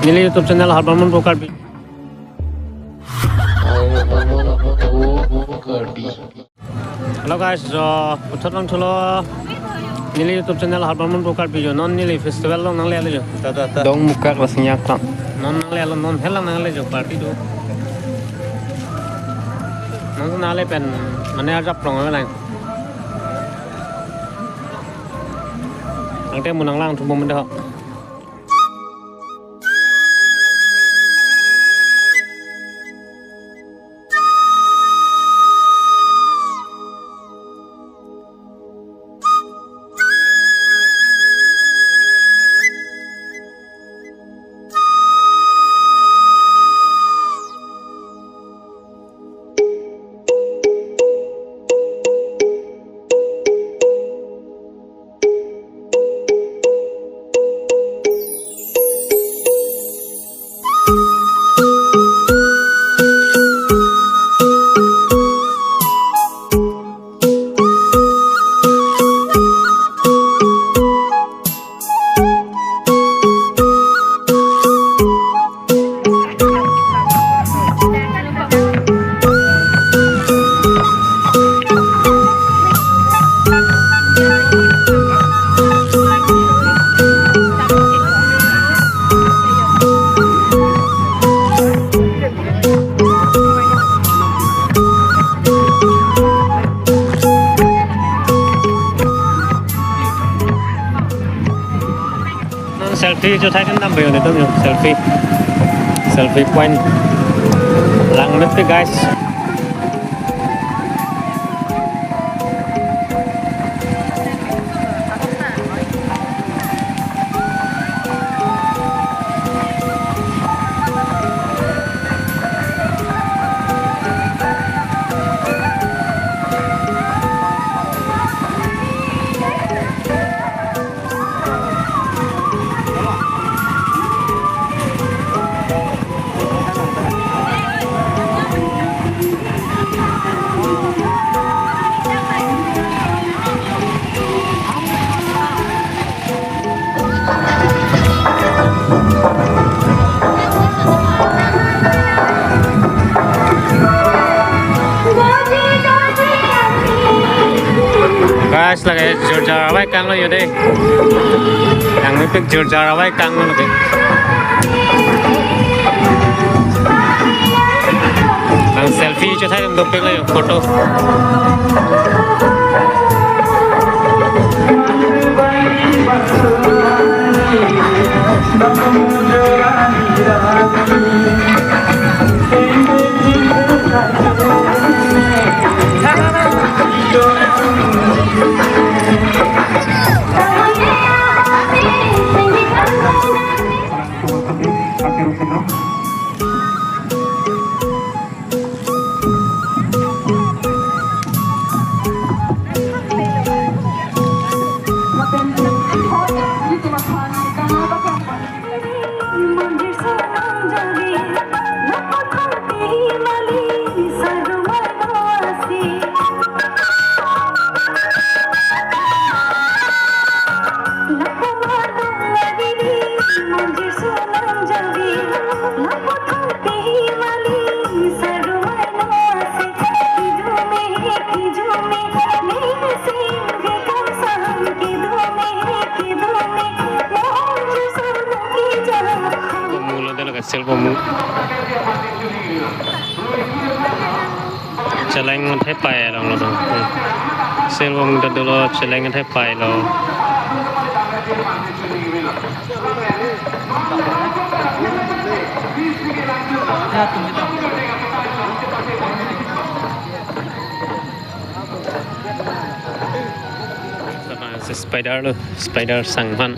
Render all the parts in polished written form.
Nili YouTube channel Harbaman Pokarbi. Hello guys, putar lang cholo. Nili YouTube channel Harbaman Pokarbi jo non nili festival long nang le jo. Dong muka rasanya kan. Non nang le non helang nang le jo party do. Non nang le pen mane aja prong apa lain. Angte munang lang tuh momen dah. Selfie cho thấy đến năm biểu này tôi nhớ selfie point lặng đất guys. Guys, lagi jor-jor awak kang lo yaudah. Yang itu jor-jor awak kang lo lagi. Bang selfie cho thấy em đục lên photo. Celengan tepai long lo tu, selwong dulu celengan tepai lo. Spider lo, spider sangman.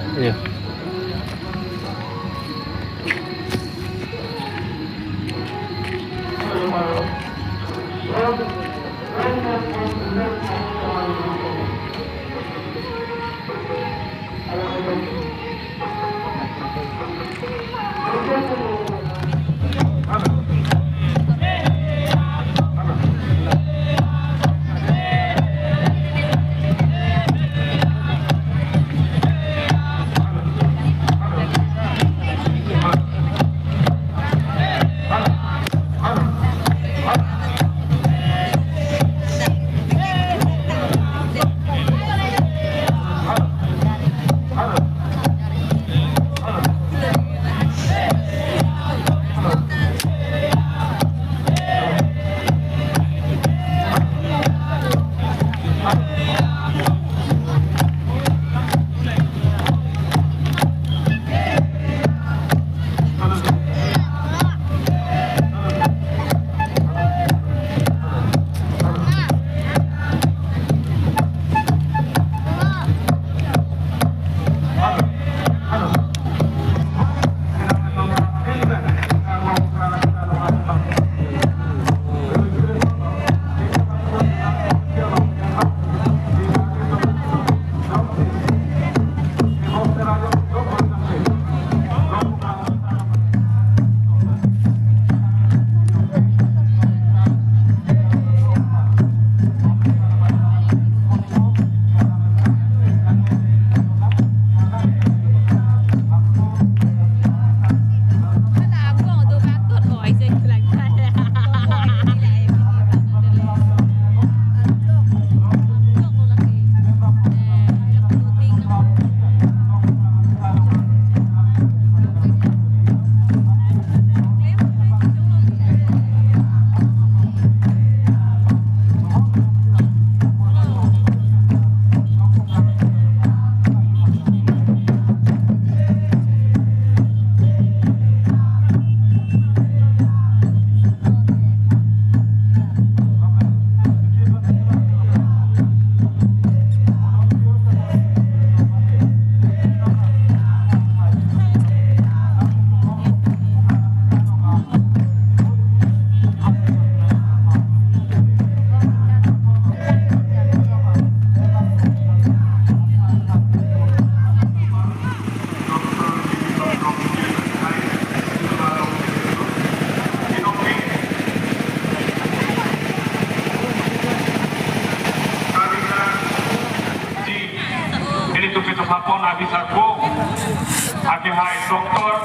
Dr.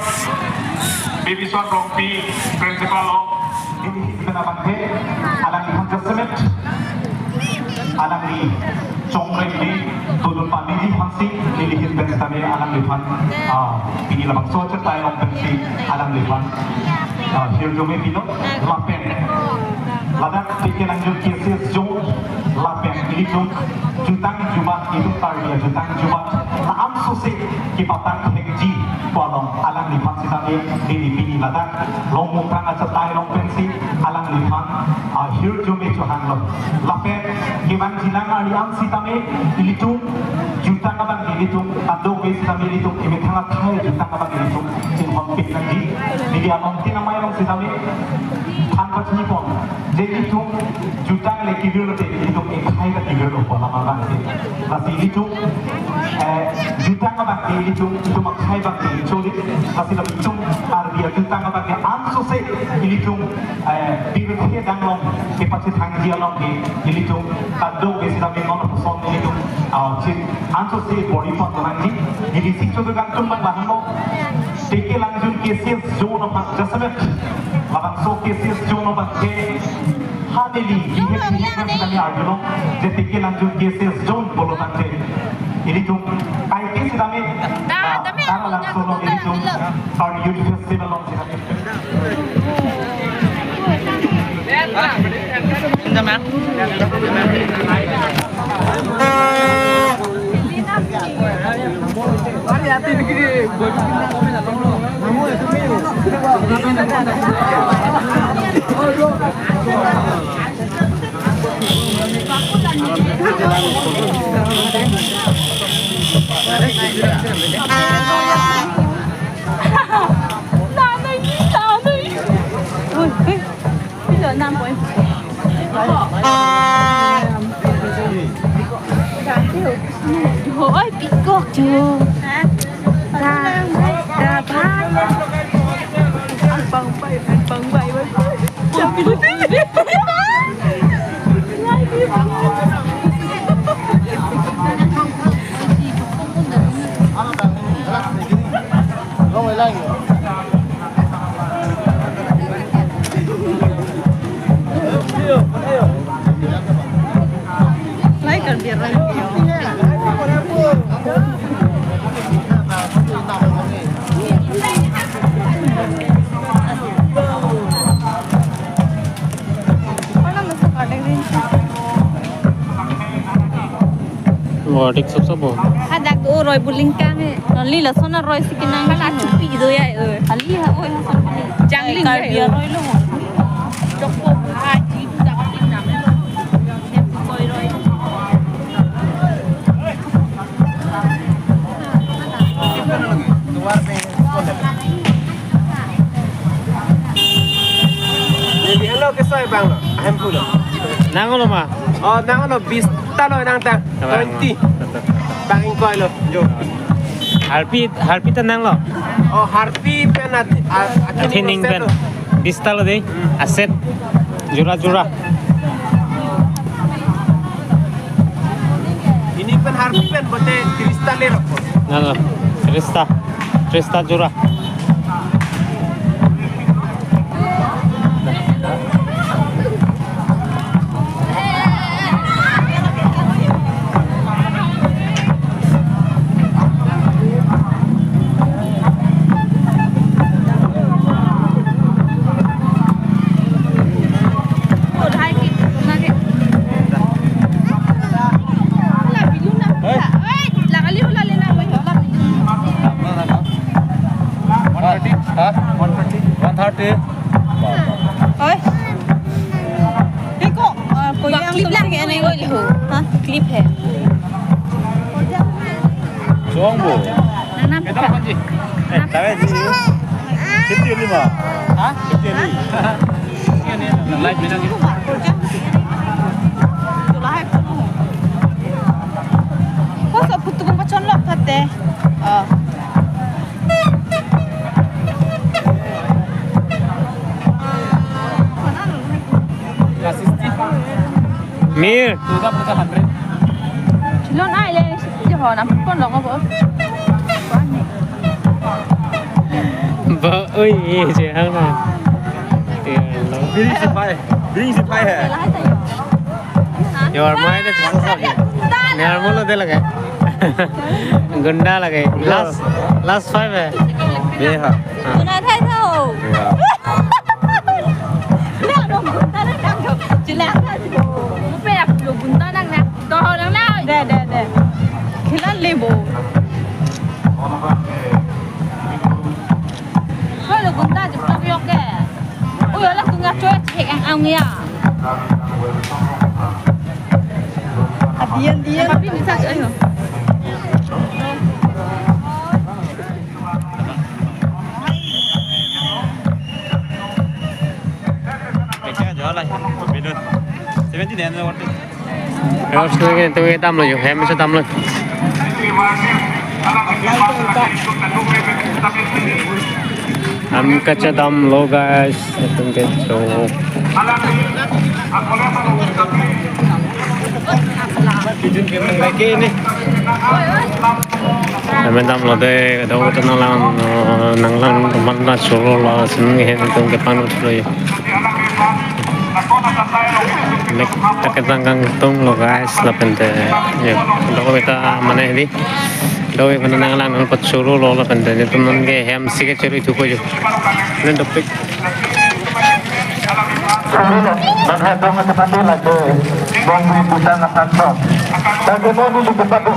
Bibiswan Rompi, Principal of Hinabanghe, Alang Hanjasamet, Alang Li, Chongrengi, Tudun Pandiji Hansi, Lilihit Benstame, Alang Lipan, Pinilabang Socha Tayo Bensi, Alang Lipan, Hirjome Pino, Lapen, Ladak Tikin Anjur Kirsis Jong, Lapen, Ilitung, Jutang Juba, Itu Tarbiya, Jutang Juba, Naam Susi, Kipatan Hengji, Kualong, Alang Lipan Sitame, Pini Ladak, Long Mukang Acat Tayo Long Bensi, Alang Lipan, Hirjome Johanlo, Lapen, Kiban Jilang Ariam Sitame, Ilitung, Jutang Abang Ilitung, Tado Sitame Ilitung, Imitanga Tayo Jutang Abang Ilitung, Jinhon Pik Nanji, Media Long Tinamay Long Sitame, Hanbat Nipon, Ilitung, Jutang Leki Virate, Ilitung, Ekaiga Tigero, Polamang, Lasi Ilitung, Jutang Abang Ilitung, itu Makai Bang Ilitung, Lasi Ilitung, Arbia Jutang Abang Ansose, Ilitung, Birke Danglong, Kepacit Hangia Long, Ilitung, Tado Sitame Mono Son Ilitung, Ansose, Boripon Langi, Ilisik Chodogan Tumbang Bahamo, Teke Langjun Kesis, Zone of Adjustment, Labang So Kesis, Zone of Adjustment, Hadeli, Kami Arguno, Teke Langjun Kesis, Zone Bolomante, Ilitung, Kaiki Sitame, Tara Langsolo Ilitung, our youth festival of bây giờ 5 point. Ôi, bị cột chưa? Hả? Ra ba. Bằng bay với. Chậm đi đi. Lại đi. Không phải lên. Lấy cần biệt rồi. Dik sub bo. Ada tu roy buling kang e. Ali la sona roy sikinang kala chupi do ya e. Ali ha oi ha jangling ya e. Roy lo. Jokpo ha ji da ka tin nam le. Em koi roy. Jadi hello ke soy bang lo. Ahem pulo. Nangono ma. Oh, nang ano bis talo nang tang 20. Bang ingkoy lo. Jo. Harpi ta nang lo. Oh, harpi penat Athening pen. Bistalo de. Aset. Jura. Ini pen harpi pen bote kristalero. Nalo. Trista jura. Ôi. Cái cô yang clip lagi này ơi lihu. Hả? Clip है. Jongbo. Nana buka. Tahu sih. Kecil lima. Hah? Kecil ni. Ini live bina gitu. Tu live. Kau sok putu kau pacon lok kate. Mir. Sudah pecah 100. Cilon ai le. Dia ho nak pun lok apa. ơi chị hăng này tiền nó Bring si pai hai. your mind is so sorry यार बोलो दे लगे गुंडा लगे last 5 है Be ha. Bữa nay thay thầu. Lẹ đồng bún ta đang đang chỉ lẹ thôi. Nó phải là đồng bún ta đang nè. Đồ đang nào? Để. Khi nó lên bộ. Thôi là bún ta chỉ tao yok kẹ. Ôi là tôi ngắt chơi chạy ăn nghe. Điên. Mà biết sao chơi hả? rồi tôi tâm rồi em sẽ tâm lên am kaca dam lo guys itu keco Lagi ni. em dam lo de đâu có năng lang teman lah solo lah seneng itu kepan rồi Nek tak tanggang tung lo guys lapente ya lo kita mana ini lo mana nang lang nang pat suru lo lapente ni teman ke hem sike ceri tu ko jo nen topik Bahkan dong cepat lagi, bong busan akan dong. Bagaimana juga pada